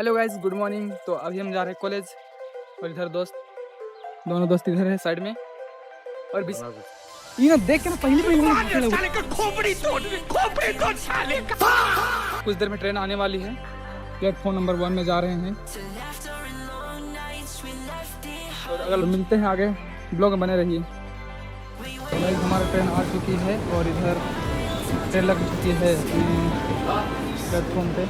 Hello guys, good morning. तो अभी हम जा रहे हैं कॉलेज और इधर दोनों दोस्त इधर है साइड में। और ये ना देख के ना पहली कुछ देर में ट्रेन आने वाली है। प्लेटफॉर्म नंबर 1 में जा रहे हैं और अगर मिलते हैं आगे ब्लॉग में बने रहिए। तो गाइस हमारी ट्रेन आ चुकी है और इधर ट्रेन लग चुकी है प्लेटफॉर्म पे।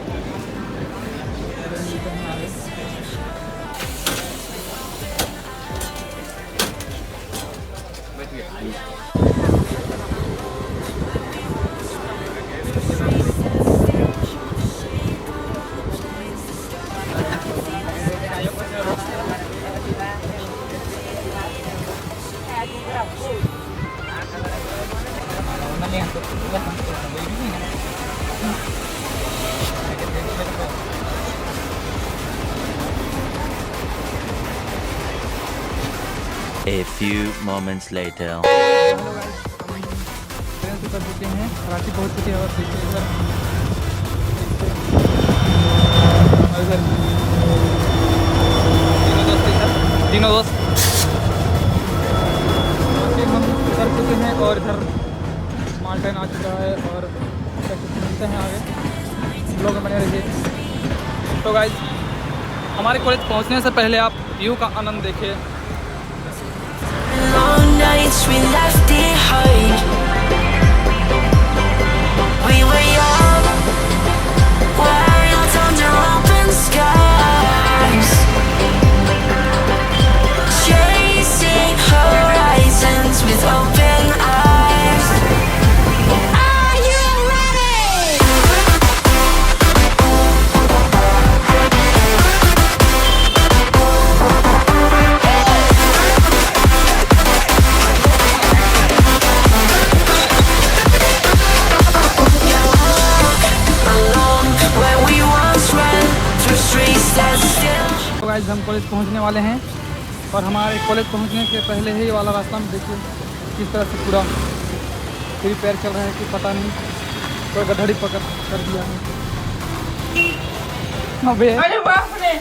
A few moments later. Hello guys, train से उतर चुके हैं, कराची पहुंच चुके हैं और देखिए इधर तीनों दोस्त हम उतर चुके हैं और इधर माल ट्रेन आ चुका है और मिलते हैं आगे लोग बने रहिए। तो गाइस हमारे कॉलेज पहुंचने से पहले आप व्यू का आनंद देखिए। Long nights we left behind. We were young, wild under open skies, chasing horizons with open eyes. Are you ready? Along where we once ran through streets that still. तो guys हम college पहुंचने वाले हैं और हमारे college पहुंचने के पहले ही वाला रास्ता में देखिए किस तरह से पूरा रिपेयर चल रहा है कि पता नहीं, तो गधड़ी पकड़ कर दिया है। अबे अरे बाप रे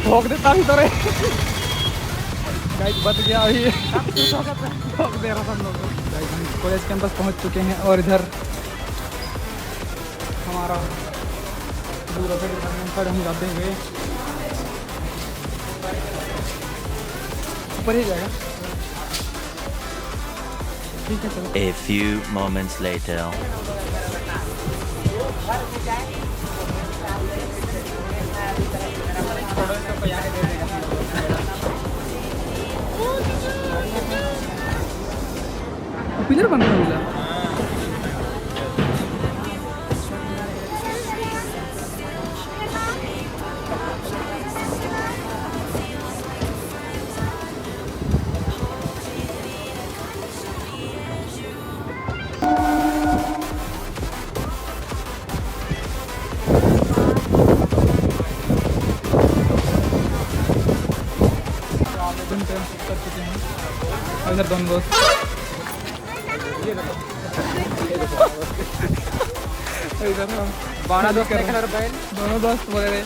भोग देता भी तो रे। गाइस बच गया अभी भोग दे रहा था हम लोग को। गाइस हम कॉलेज कैंपस पहुंच चुके हैं और इधर हमारा दूर पर हम जाते हुए ऊपर ही जाएगा। ठीक है चलो। A few moments later. Pillar बन रहा है। कर चुके हैं और इधर दोनों दोस्त इधर हम 12 दोस्त दोनों दोस्त बोले रहे